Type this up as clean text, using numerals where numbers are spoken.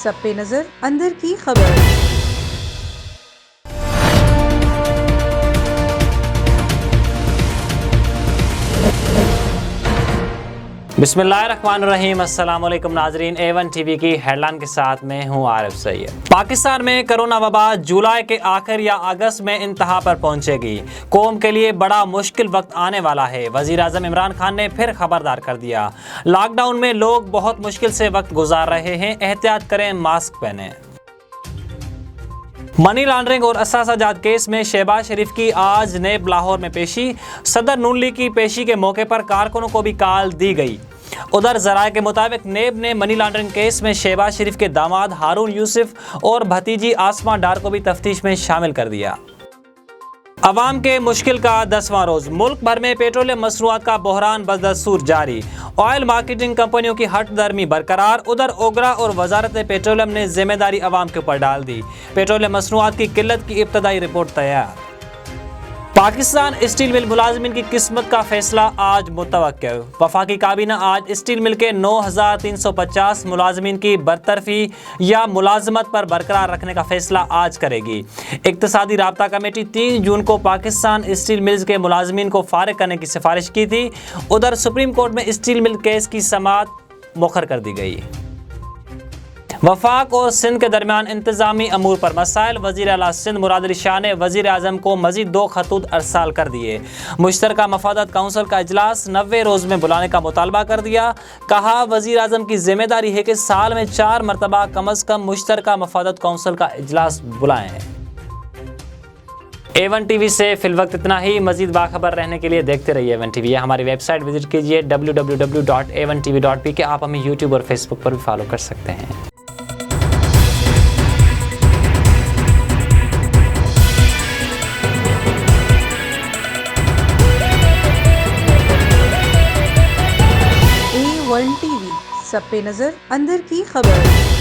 सब पे नजर अंदर की खबर। बिस्मिल्लाहिर्रहमानिर्रहीम। अस्सलाम वालेकुम नाजरीन, A1 टीवी की हेडलाइन के साथ में हूँ आरिफ सैयद। पाकिस्तान में कोरोना वबा जुलाई के आखिर या अगस्त में इंतहा पर पहुंचेगी। कौम के लिए बड़ा मुश्किल वक्त आने वाला है। वजीर आज़म इमरान खान ने फिर खबरदार कर दिया। लॉकडाउन में लोग बहुत मुश्किल से वक्त गुजार रहे हैं, एहतियात करें, मास्क पहनें। मनी लॉन्ड्रिंग और असासा जात केस में शहबाज शरीफ की आज नेब लाहौर में पेशी। सदर नून लीग की पेशी के मौके पर कारकुनों को भी कॉल दी गई। उधर जराये के मुताबिक नेब ने मनी लॉन्ड्रिंग केस में शहबाज शरीफ के दामाद हारून यूसुफ और भतीजी आसमा डार को भी तफ्तीश में शामिल कर दिया। अवाम के मुश्किल का 10वां रोज। मुल्क भर में पेट्रोलियम मसनूआत का बहरान बदस्तूर जारी। ऑयल मार्केटिंग कंपनियों की हट दरमी बरकरार। उधर ओगरा और वजारत पेट्रोलियम ने जिम्मेदारी अवाम के ऊपर डाल दी। पेट्रोलियम मसनूआत की किल्लत की इब्तदाई रिपोर्ट तैयार। पाकिस्तान स्टील मिल मुलाजमीन की किस्मत का फैसला आज मुतवक्किर। वफाकी काबीना आज स्टील मिल के 9350 मुलाजमीन की बरतरफी या मुलाजमत पर बरकरार रखने का फैसला आज करेगी। इक्तिसादी राब्ता कमेटी 3 जून को पाकिस्तान स्टील मिल्स के मुलाजमीन को फारिग करने की सिफारिश की थी। उधर सुप्रीम कोर्ट में स्टील मिल केस की समाअत मुअख्खर कर दी गई। वफाक और सिंध के दरमियान इंतजामी अमूर पर मसाइल। वज़ीर आला सिंध मुराद अली शाह ने वज़ीर आज़म को मज़ीद 2 खतूत अरसाल कर दिए। मुश्तरका मफादत काउंसिल का इजलास 90 रोज़ में बुलाने का मुतालबा कर दिया। कहा वज़ीर आज़म की जिम्मेदारी है कि साल में 4 मरतबा कम अज़ कम मुश्तरका मफादत काउंसिल का इजलास बुलाएँ। A1 टीवी से फिलवक्त इतना ही। मजीद बाखबर रहने के लिए देखते रहिए A1 टीवी। हमारी वेबसाइट विजिट कीजिए www.a1tv.pk। आप हमें यूट्यूब और फेसबुक पर भी फॉलो कर सकते हैं। A1 टीवी, सब पे नजर अंदर की खबर।